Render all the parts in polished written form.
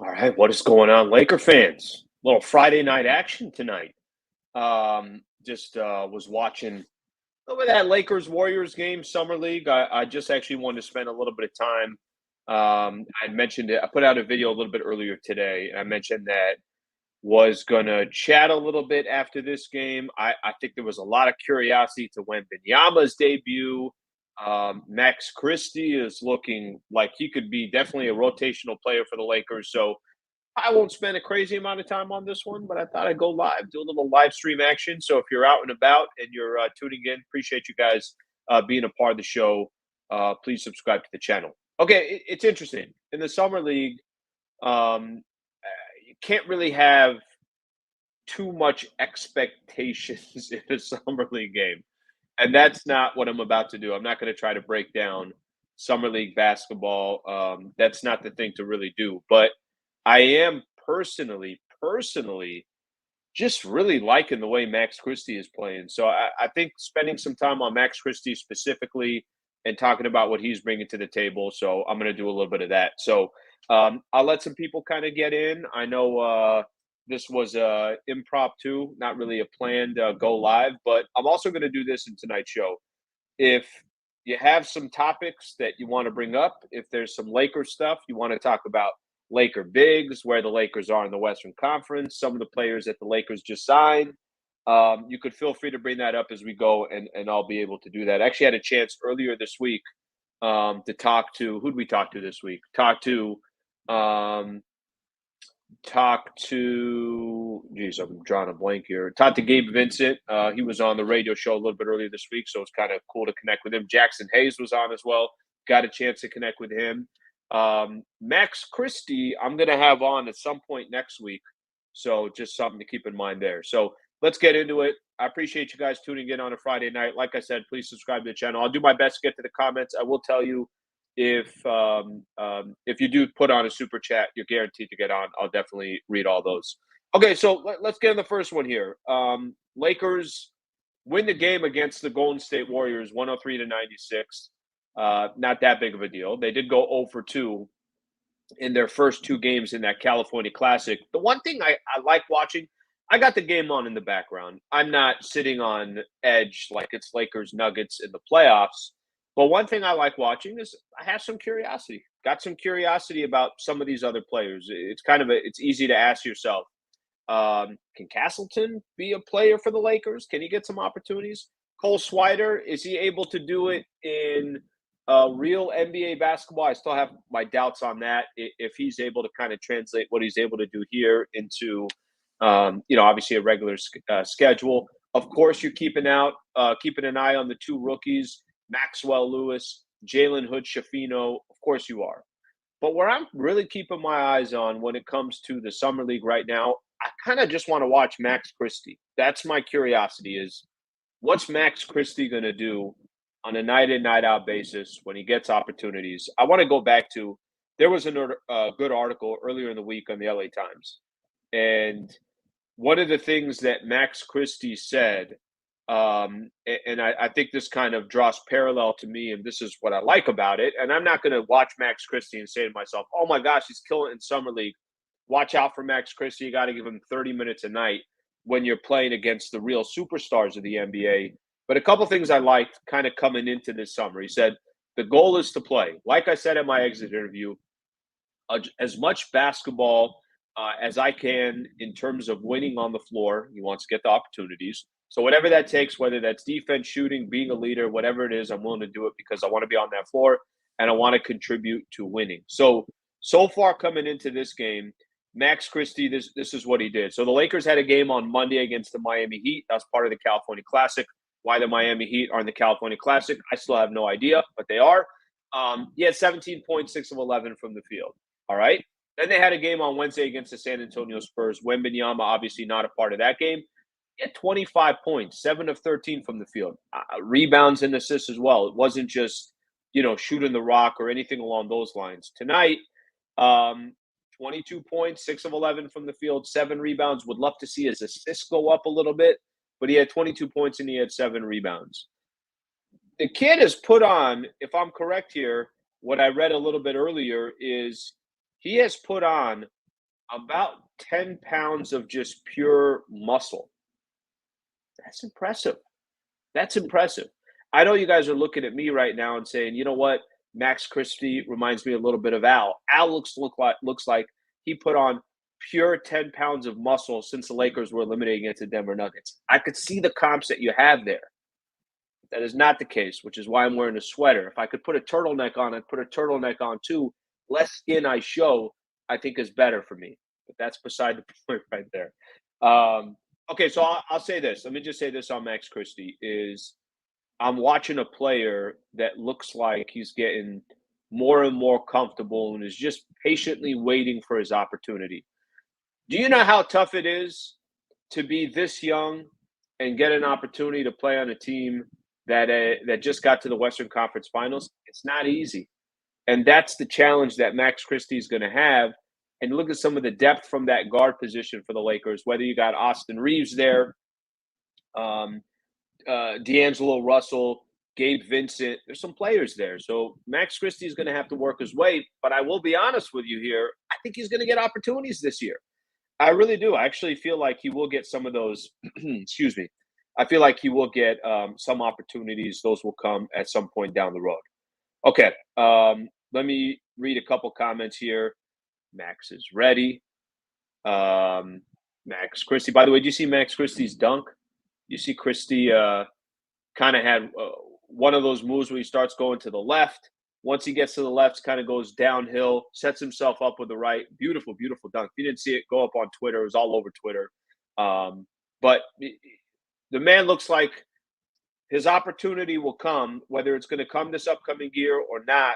All right, what is going on, Laker fans? Little Friday night action tonight. Just was watching over that Lakers Warriors game, Summer League. I just actually wanted to spend a little bit of time. I mentioned it. I put out a video a little bit earlier today. I mentioned that was gonna chat a little bit after this game. I think there was a lot of curiosity to Wembanyama's debut. Max Christie is looking like he could be definitely a rotational player for the Lakers. So I won't spend a crazy amount of time on this one, but I thought I'd go live, do a little live stream action. So if you're out and about and you're tuning in, appreciate you guys being a part of the show. Please subscribe to the channel. Okay, it's interesting. In the Summer League, you can't really have too much expectations in a Summer League game. And that's not what I'm about to do. I'm not going to try to break down Summer League basketball. That's not the thing to really do. But I am personally, just really liking the way Max Christie is playing. So I think spending some time on Max Christie specifically and talking about what he's bringing to the table. So I'm going to do a little bit of that. So I'll let some people kind of get in. I know this was impromptu, not really a planned go live, but I'm also going to do this in tonight's show. If you have some topics that you want to bring up, if there's some Laker stuff you want to talk about, Laker bigs, where the Lakers are in the Western Conference, some of the players that the Lakers just signed. You could feel free to bring that up as we go, and I'll be able to do that. I actually had a chance earlier this week to talk to who'd we talk to this week? Um, geez, I'm drawing a blank here. Talked to Gabe Vincent. He was on the radio show a little bit earlier this week, so it's kind of cool to connect with him. Jackson Hayes was on as well. Got a chance to connect with him. Max Christie, I'm going to have on at some point next week. So just something to keep in mind there. So let's get into it. I appreciate you guys tuning in on a Friday night. Like I said, please subscribe to the channel. I'll do my best to get to the comments. I will tell you if you do put on a super chat, you're guaranteed to get on. I'll definitely read all those. Okay, so let's get in the first one here. Lakers win the game against the Golden State Warriors, 103-96. Not that big of a deal. They did go 0 for 2 in their first two games in that California Classic. The one thing I like watching, I got the game on in the background. I'm not sitting on edge like it's Lakers Nuggets in the playoffs. But one thing I like watching is I have some curiosity. Got some curiosity about some of these other players. It's easy to ask yourself, can Castleton be a player for the Lakers? Can he get some opportunities? Cole Swider, is he able to do it in real NBA basketball? I still have my doubts on that. If he's able to kind of translate what he's able to do here into, obviously a regular schedule. Of course, you're keeping an eye on the two rookies, Maxwell Lewis, Jalen Hood-Schifino. Of course you are. But where I'm really keeping my eyes on when it comes to the Summer League right now, I kind of just want to watch Max Christie. That's my curiosity is what's Max Christie going to do on a night in, night out basis when he gets opportunities? I want to go back to there was a good article earlier in the week on the LA Times. And one of the things that Max Christie said, and I think this kind of draws parallel to me, and this is what I like about it. And I'm not going to watch Max Christie and say to myself, oh my gosh, he's killing it in Summer League. Watch out for Max Christie. You got to give him 30 minutes a night when you're playing against the real superstars of the NBA. But a couple things I liked kind of coming into this summer. He said, the goal is to play. Like I said in my exit interview, as much basketball as I can in terms of winning on the floor. He wants to get the opportunities. So whatever that takes, whether that's defense, shooting, being a leader, whatever it is, I'm willing to do it because I want to be on that floor and I want to contribute to winning. So far coming into this game, Max Christie, this is what he did. So the Lakers had a game on Monday against the Miami Heat. That was part of the California Classic. Why the Miami Heat are in the California Classic, I still have no idea, but they are. He had 17 points, 6 of 11 from the field. All right. Then they had a game on Wednesday against the San Antonio Spurs. Wembanyama, obviously not a part of that game. He had 25 points, 7 of 13 from the field. Rebounds and assists as well. It wasn't just, shooting the rock or anything along those lines. Tonight, 22 points, 6 of 11 from the field, 7 rebounds. Would love to see his assists go up a little bit, but he had 22 points and he had 7 rebounds. The kid has put on, if I'm correct here, what I read a little bit earlier is he has put on About 10 pounds of just pure muscle. That's impressive. That's impressive. I know you guys are looking at me right now and saying, you know what? Max Christie reminds me a little bit of Al. Al looks like he put on pure 10 pounds of muscle since the Lakers were eliminated against the Denver Nuggets. I could see the comps that you have there. That is not the case, which is why I'm wearing a sweater. If I could put a turtleneck on, I'd put a turtleneck on too. Less skin I show, I think is better for me. But that's beside the point right there. Okay, so I'll say this. Let me just say this on Max Christie is I'm watching a player that looks like he's getting more and more comfortable and is just patiently waiting for his opportunity. Do you know how tough it is to be this young and get an opportunity to play on a team that just got to the Western Conference Finals? It's not easy, and that's the challenge that Max Christie is going to have. And look at some of the depth from that guard position for the Lakers. Whether you got Austin Reeves there, um, D'Angelo Russell, Gabe Vincent. There's some players there. So Max Christie is going to have to work his way. But I will be honest with you here. I think he's going to get opportunities this year. I really do. I actually feel like he will get some of those. Excuse me. I feel like he will get some opportunities. Those will come at some point down the road. Okay. Let me read a couple comments here. Max is ready. Max Christie. By the way, do you see Max Christie's dunk? You see Christie kind of had one of those moves where he starts going to the left. Once he gets to the left, kind of goes downhill, sets himself up with the right. Beautiful, beautiful dunk. If you didn't see it, go up on Twitter. It was all over Twitter. But the man looks like his opportunity will come, whether it's going to come this upcoming year or not.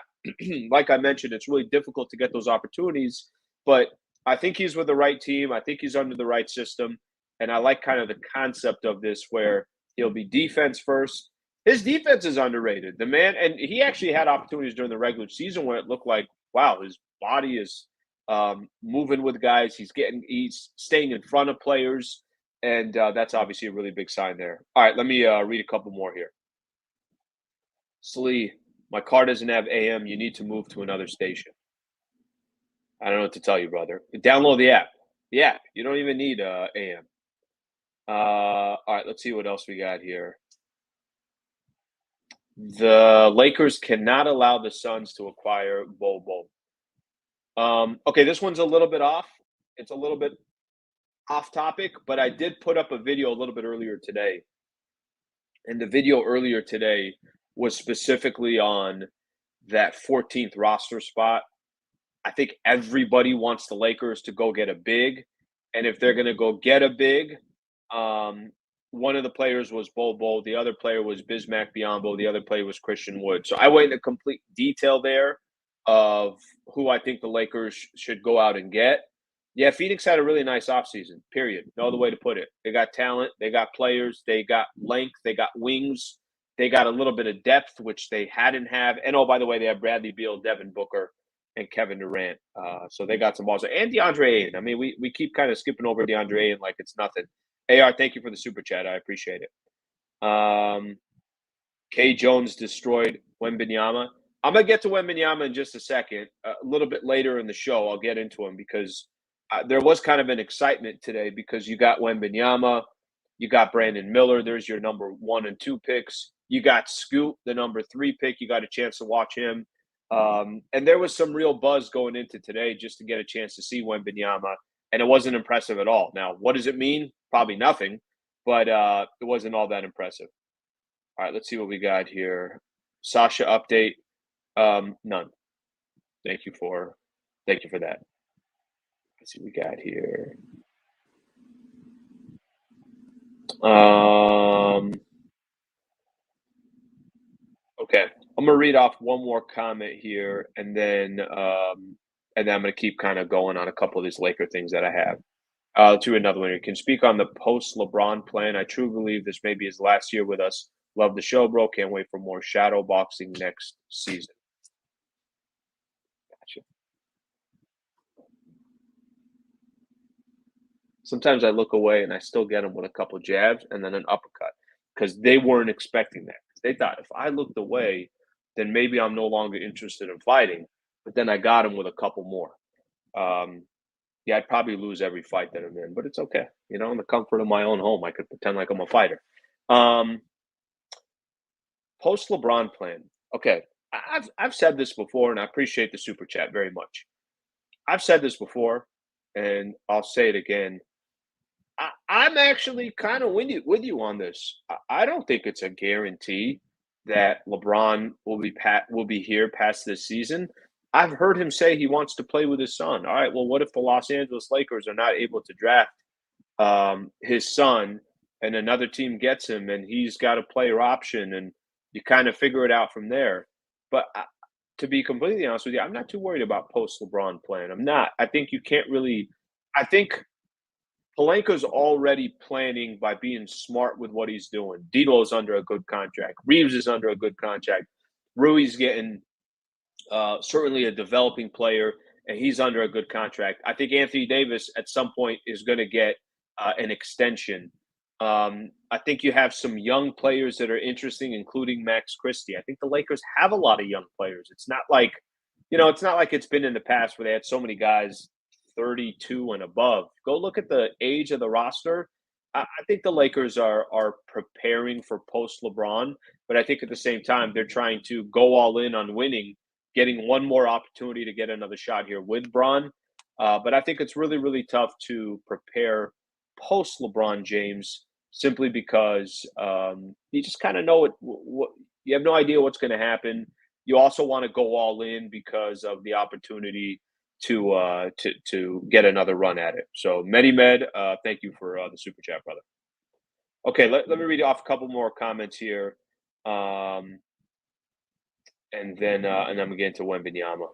Like I mentioned, it's really difficult to get those opportunities. But I think he's with the right team. I think he's under the right system. And I like kind of the concept of this where he'll be defense first. His defense is underrated. The man, and he actually had opportunities during the regular season where it looked like, wow, his body is moving with guys. He's staying in front of players. And that's obviously a really big sign there. All right, let me read a couple more here. Slee, my car doesn't have AM. You need to move to another station. I don't know what to tell you, brother. Download the app. The app. You don't even need AM. All right, let's see what else we got here. The Lakers cannot allow the Suns to acquire Bobo. Okay, this one's a little bit off. It's a little bit off topic, but I did put up a video a little bit earlier today. And the video earlier today was specifically on that 14th roster spot. I think everybody wants the Lakers to go get a big. And if they're going to go get a big, one of the players was Bobo. The other player was Bismack Biyombo. The other player was Christian Wood. So I went into complete detail there of who I think the Lakers should go out and get. Yeah, Phoenix had a really nice offseason, period. No other way to put it. They got talent. They got players. They got length. They got wings. They got a little bit of depth, which they hadn't have. And, oh, by the way, they have Bradley Beal, Devin Booker, and Kevin Durant. So they got some balls. And DeAndre Ayton. I mean, we keep kind of skipping over DeAndre Ayton like it's nothing. AR, thank you for the super chat. I appreciate it. K. Jones destroyed Wembanyama. I'm going to get to Wembanyama in just a second. A little bit later in the show, I'll get into him because there was kind of an excitement today because you got Wembanyama, you got Brandon Miller. There's your number 1 and 2 picks. You got Scoot, the number 3 pick. You got a chance to watch him. And there was some real buzz going into today just to get a chance to see Wembanyama, and it wasn't impressive at all. Now, what does it mean? Probably nothing, but it wasn't all that impressive. All right, let's see what we got here. Sasha update. None. Thank you for that. Let's see what we got here. Okay, I'm gonna read off one more comment here, and then I'm gonna keep kind of going on a couple of these Laker things that I have. To another one. You can speak on the post-LeBron plan. I truly believe this may be his last year with us. Love the show, bro. Can't wait for more shadow boxing next season. Gotcha. Sometimes I look away and I still get them with a couple jabs and then an uppercut because they weren't expecting that. They thought if I looked away, then maybe I'm no longer interested in fighting. But then I got him with a couple more. Yeah, I'd probably lose every fight that I'm in, but it's okay. You know, in the comfort of my own home, I could pretend like I'm a fighter. Um, Post LeBron plan. Okay, I've said this before, and I appreciate the super chat very much. I've said this before, and I'll say it again. I'm actually kind of with you on this. I don't think it's a guarantee that LeBron will be here past this season. I've heard him say he wants to play with his son. All right, well, what if the Los Angeles Lakers are not able to draft his son, and another team gets him, and he's got a player option, and you kind of figure it out from there. But to be completely honest with you, I'm not too worried about post LeBron plan. I'm not. I think you can't really. I think Palenka's already planning by being smart with what he's doing. Dito's under a good contract. Reeves is under a good contract. Rui's getting certainly a developing player, and he's under a good contract. I think Anthony Davis at some point is going to get an extension. I think you have some young players that are interesting, including Max Christie. I think the Lakers have a lot of young players. It's not like, it's not like it's been in the past where they had so many guys 32 and above. Go look at the age of the roster. I think the Lakers are preparing for post LeBron, but I think at the same time they're trying to go all in on winning, getting one more opportunity to get another shot here with Bron. But I think it's really, really tough to prepare post LeBron James simply because you just kind of know what you have no idea what's going to happen. You also want to go all in because of the opportunity to get another run at it. So MediMed, thank you for the super chat, brother. Okay, let me read off a couple more comments here. And then we get into Wembanyama.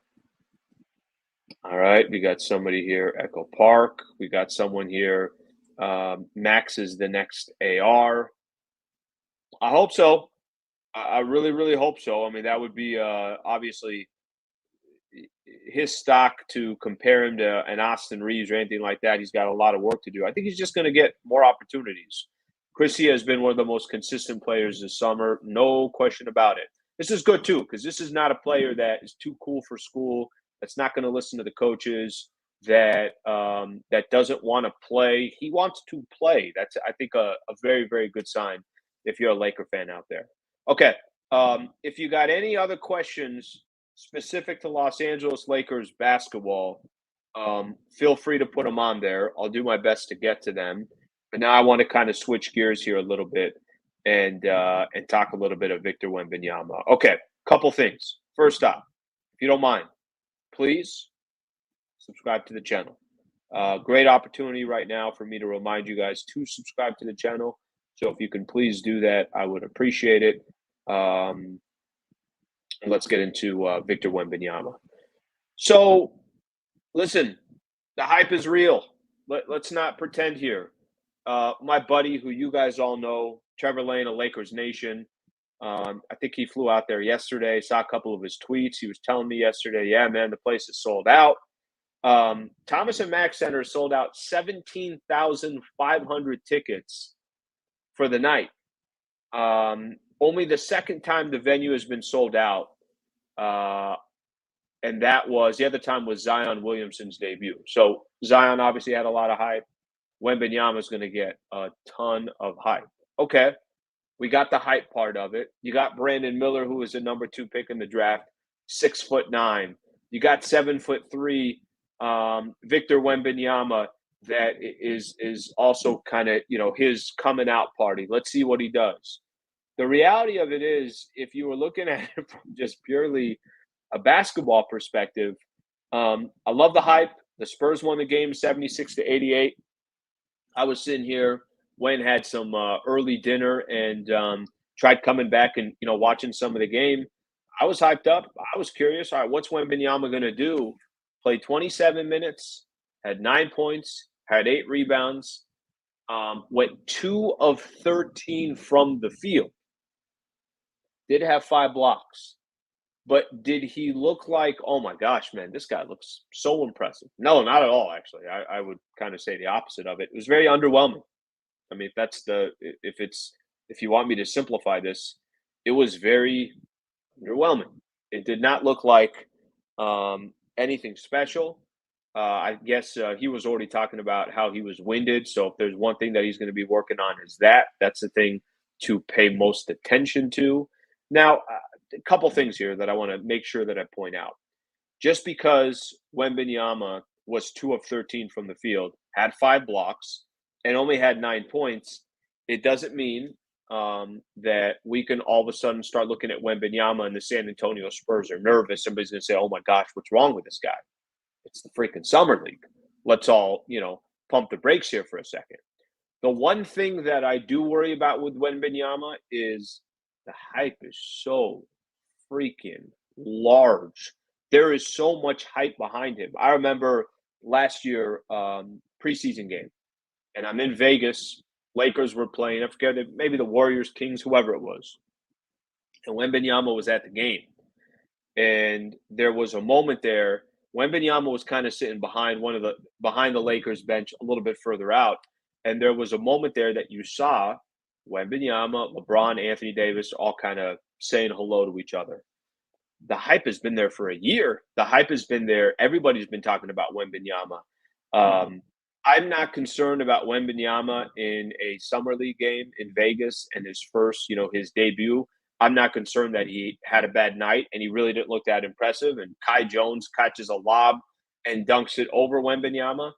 All right, we got somebody here, Echo Park. We got someone here. Max is the next AR. I hope so. I really, really hope so. I mean, that would be obviously his stock to compare him to an Austin Reeves or anything like that. He's got a lot of work to do. I think he's just going to get more opportunities. Christie has been one of the most consistent players this summer, no question about it. This is good too, because this is not a player that is too cool for school, that's not going to listen to the coaches, that doesn't want to play. He wants to play. That's, I think, a very, very good sign if you're a Laker fan out there. Okay, if you got any other questions specific to Los Angeles Lakers basketball, feel free to put them on there. I'll do my best to get to them. But now I want to kind of switch gears here a little bit and talk a little bit of Victor Wembanyama. Okay, couple things. First off, if you don't mind, please subscribe to the channel. Great opportunity right now for me to remind you guys to subscribe to the channel. So if you can please do that, I would appreciate it. Let's get into Victor Wembanyama. So, listen, the hype is real. Let's not pretend here. My buddy, who you guys all know, Trevor Lane of Lakers Nation, I think he flew out there yesterday, saw a couple of his tweets. He was telling me yesterday, yeah, man, the place is sold out. Thomas and Mack Center sold out 17,500 tickets for the night. Only the second time the venue has been sold out, and that was the other time was Zion Williamson's debut. So Zion obviously had a lot of hype. Wembanyama is going to get a ton of hype. Okay, we got the hype part of it. You got Brandon Miller, who was the number 2 pick in the draft, 6'9". You got 7'3" Victor Wembanyama, that is also kind of his coming out party. Let's see what he does. The reality of it is, if you were looking at it from just purely a basketball perspective, I love the hype. The Spurs won the game 76-88. I was sitting here, went and had some early dinner, and tried coming back and watching some of the game. I was hyped up. I was curious. All right, what's Wembanyama going to do? Played 27 minutes, had 9 points, had 8 rebounds, went 2 of 13 from the field. Did have 5 blocks. But did he look like, oh my gosh, man, this guy looks so impressive? No, not at all, actually. I would kind of say the opposite of it. It was very underwhelming. I mean, if you want me to simplify this, it was very underwhelming. It did not look like anything special. I guess he was already talking about how he was winded. So if there's one thing that he's going to be working on is that. That's the thing to pay most attention to. Now, a couple things here that I want to make sure that I point out. Just because Wembanyama was 2 of 13 from the field, had 5 blocks, and only had 9 points, it doesn't mean that we can all of a sudden start looking at Wembanyama and the San Antonio Spurs are nervous. Somebody's going to say, "Oh my gosh, what's wrong with this guy?" It's the freaking summer league. Let's all, pump the brakes here for a second. The one thing that I do worry about with Wembanyama is the hype is so freaking large. There is so much hype behind him. I remember last year, preseason game, and I'm in Vegas. Lakers were playing. I forget, maybe the Warriors, Kings, whoever it was. And Wembanyama was at the game. And there was a moment there. Wembanyama was kind of sitting behind behind the Lakers bench a little bit further out. And there was a moment there that you saw Wembanyama, LeBron, Anthony Davis all kind of saying hello to each other. The hype has been there for a year. The hype has been there. Everybody's been talking about Wembanyama. I'm not concerned about Wembanyama in a summer league game in Vegas and his first, his debut. I'm not concerned that he had a bad night and he really didn't look that impressive. And Kai Jones catches a lob and dunks it over Wembanyama.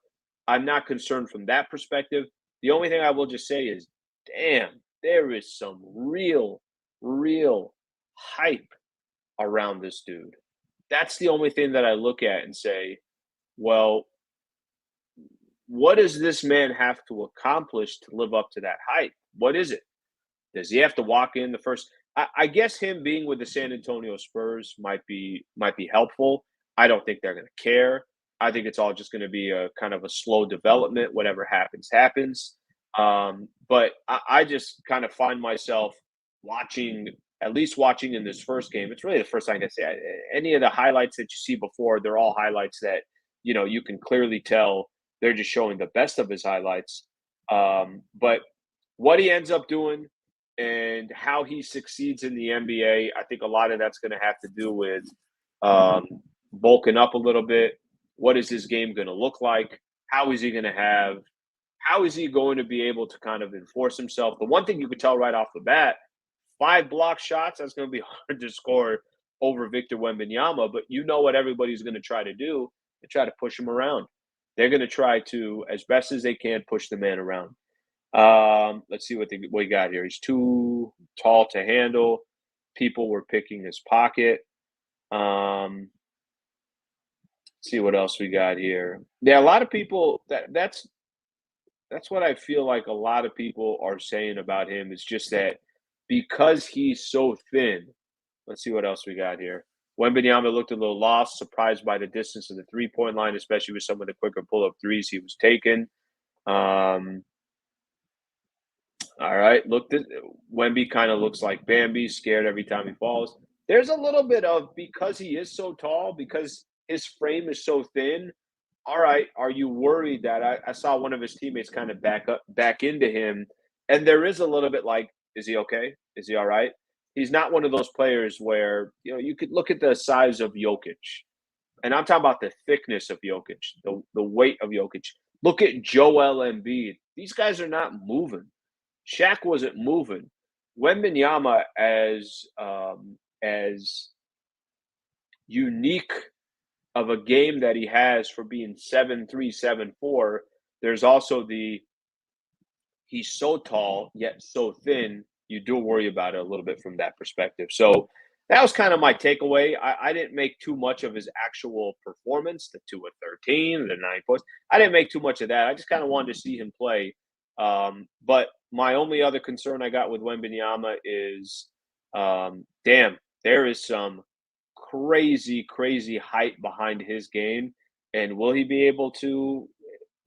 I'm not concerned from that perspective. The only thing I will just say is, damn, there is some real, real hype around this dude. That's the only thing that I look at and say, well, what does this man have to accomplish to live up to that hype? What is it? Does he have to walk in the first? I guess him being with the San Antonio Spurs might be helpful. I don't think they're going to care. I think it's all just going to be a kind of a slow development. Whatever happens, happens. But I just kind of find myself at least watching in this first game. It's really the first time I say any of the highlights that you see before. They're all highlights that you can clearly tell they're just showing the best of his highlights. But what he ends up doing and how he succeeds in the NBA, I think a lot of that's going to have to do with bulking up a little bit. What is his game going to look like? How is he going to be able to kind of enforce himself? The one thing you could tell right off the bat, 5 block shots, that's going to be hard to score over Victor Wembanyama, but what everybody's going to try to do, they try to push him around. They're going to try to, as best as they can, push the man around. Let's see what we got here. He's too tall to handle. People were picking his pocket. Let's see what else we got here. Yeah, a lot of people that's what I feel like a lot of people are saying about him. Is just that because he's so thin. Let's see what else we got here. Wembanyama looked a little lost, surprised by the distance of the three-point line, especially with some of the quicker pull-up threes he was taking. All right, Wemby kind of looks like Bambi, scared every time he falls. There's a little bit of, because he is so tall, because his frame is so thin. All right, are you worried that I saw one of his teammates kind of back into him, and there is a little bit like, is he okay? Is he all right? He's not one of those players where you could look at the size of Jokic, and I'm talking about the thickness of Jokic, the weight of Jokic. Look at Joel Embiid. These guys are not moving. Shaq wasn't moving. Wembanyama, as unique of a game that he has for being 7'3", 7'4", there's also he's so tall yet so thin. You do worry about it a little bit from that perspective. So that was kind of my takeaway. I didn't make too much of his actual performance, the 2 of 13, the 9 points. I didn't make too much of that. I just kind of wanted to see him play. But my only other concern I got with Wembanyama is, damn, there is some crazy, crazy hype behind his game. And will he be able to,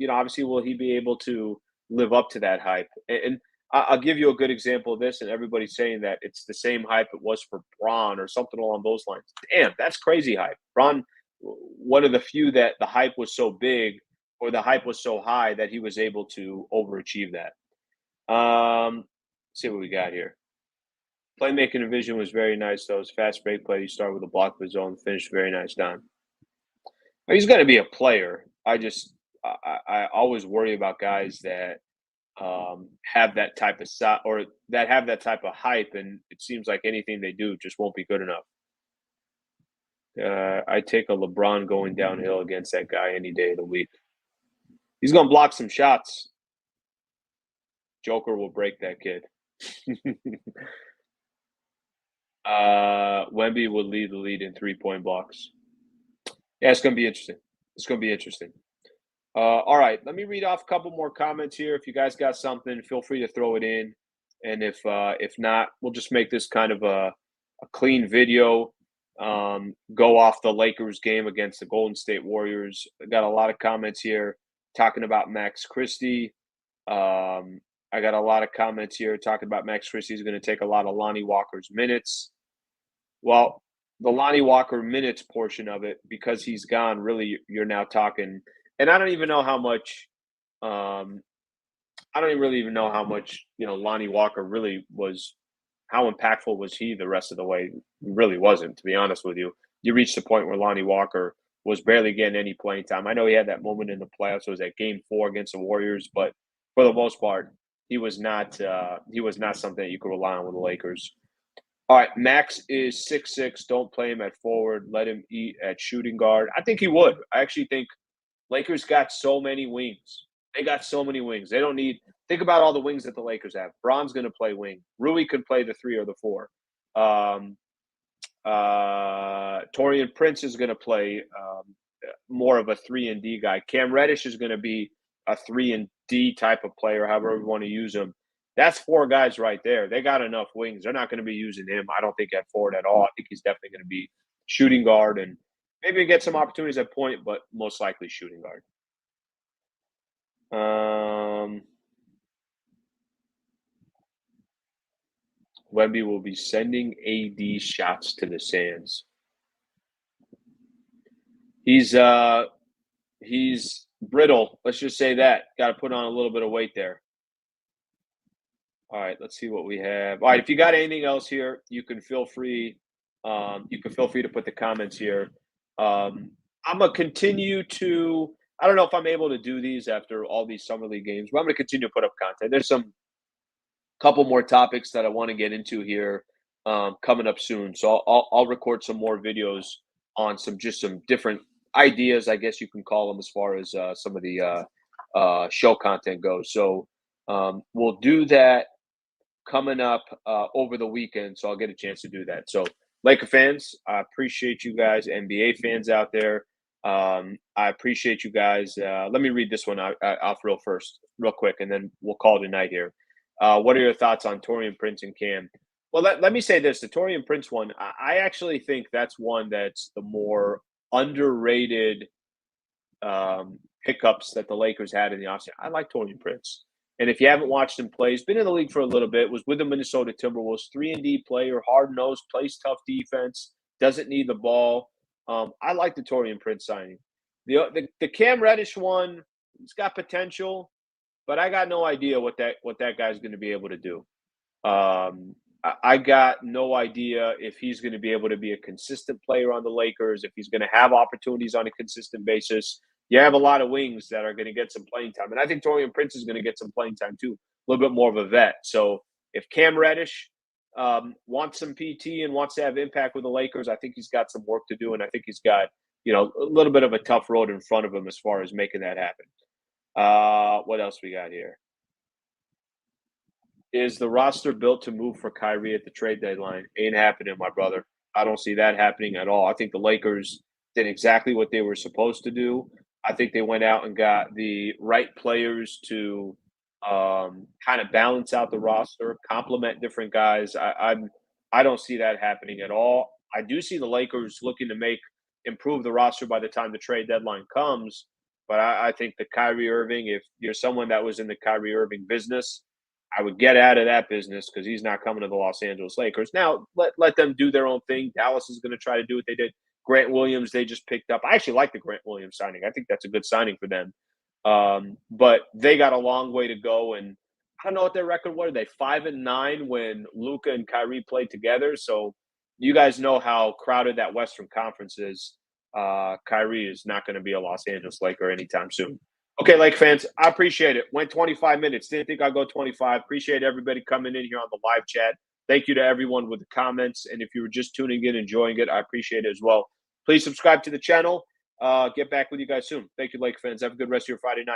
obviously, will he be able to live up to that hype? And I'll give you a good example of this, and everybody's saying that it's the same hype it was for Bron or something along those lines. Damn, that's crazy hype. Bron, one of the few that the hype was so big or the hype was so high that he was able to overachieve that. Let's see what we got here. Playmaking and vision was very nice, though. It was fast break play. He started with a block of his own, finished very nice down. He's going to be a player. I just I always worry about guys that have that type of or that have that type of hype, and it seems like anything they do just won't be good enough. I take a LeBron going downhill against that guy any day of the week. He's gonna block some shots. Joker will break that kid. Wemby will lead the lead in 3-point blocks. Yeah, it's gonna be interesting. It's gonna be interesting. All right, let me read off a couple more comments here. If you guys got something, feel free to throw it in. And if not, we'll just make this kind of a clean video. Go off the Lakers game against the Golden State Warriors. I got a lot of comments here talking about Max Christie. I got a lot of comments here talking about Max Christie is going to take a lot of Lonnie Walker's minutes. Well, the Lonnie Walker minutes portion of it, because he's gone, really, you're now talking, and I don't even know how much, I don't really even know how much, Lonnie Walker really was, how impactful was he the rest of the way? Really wasn't, to be honest with you. You reached the point where Lonnie Walker was barely getting any playing time. I know he had that moment in the playoffs. It was at Game 4 against the Warriors, but for the most part, he was not. He was not something that you could rely on with the Lakers. All right, Max is 6'6". Don't play him at forward. Let him eat at shooting guard. I think he would. I actually think Lakers got so many wings. They got so many wings. They don't need. Think about all the wings that the Lakers have. Bron's going to play wing. Rui could play the 3 or the 4. Torian Prince is going to play more of a 3 and D guy. Cam Reddish is going to be a 3 and D type of player, however we want to use him. That's 4 guys right there. They got enough wings. They're not going to be using him, I don't think, at forward at all. I think he's definitely going to be shooting guard and maybe get some opportunities at point, but most likely shooting guard. Wemby will be sending AD shots to the sands. He's brittle. Let's just say that. Got to put on a little bit of weight there. All right, let's see what we have. All right, if you got anything else here, you can feel free. You can feel free to put the comments here. I'm gonna continue to. I don't know if I'm able to do these after all these summer league games, but I'm gonna continue to put up content. There's some couple more topics that I want to get into here coming up soon. So I'll record some more videos on some different ideas, I guess you can call them, as far as some of the show content goes. So we'll do that coming up over the weekend. So I'll get a chance to do that. So Laker fans, I appreciate you guys. NBA fans out there, I appreciate you guys. Let me read this one off real quick, and then we'll call it a night here. What are your thoughts on Torian Prince and Cam? Well, let me say this. The Torian Prince one, I actually think that's one that's the more underrated pickups that the Lakers had in the offseason. I like Torian Prince. And if you haven't watched him play, he's been in the league for a little bit, was with the Minnesota Timberwolves, 3 and D player, hard-nosed, plays tough defense, doesn't need the ball. I like the Torian Prince signing. The Cam Reddish one, he's got potential, but I got no idea what that guy's going to be able to do. I got no idea if he's going to be able to be a consistent player on the Lakers, if he's going to have opportunities on a consistent basis. You have a lot of wings that are going to get some playing time. And I think Torian Prince is going to get some playing time too, a little bit more of a vet. So if Cam Reddish wants some PT and wants to have impact with the Lakers, I think he's got some work to do. And I think he's got, a little bit of a tough road in front of him as far as making that happen. What else we got here? Is the roster built to move for Kyrie at the trade deadline? Ain't happening, my brother. I don't see that happening at all. I think the Lakers did exactly what they were supposed to do. I think they went out and got the right players to kind of balance out the roster, complement different guys. I don't see that happening at all. I do see the Lakers looking to improve the roster by the time the trade deadline comes. But I think the Kyrie Irving, if you're someone that was in the Kyrie Irving business, I would get out of that business, because he's not coming to the Los Angeles Lakers. Now, let them do their own thing. Dallas is going to try to do what they did. Grant Williams, they just picked up. I actually like the Grant Williams signing. I think that's a good signing for them. But they got a long way to go. And I don't know what their record was. Are they 5-9 when Luka and Kyrie played together? So you guys know how crowded that Western Conference is. Kyrie is not going to be a Los Angeles Laker anytime soon. Okay, Lake fans, I appreciate it. Went 25 minutes. Didn't think I'd go 25. Appreciate everybody coming in here on the live chat. Thank you to everyone with the comments. And if you were just tuning in, enjoying it, I appreciate it as well. Please subscribe to the channel. Get back with you guys soon. Thank you, Lake fans. Have a good rest of your Friday night.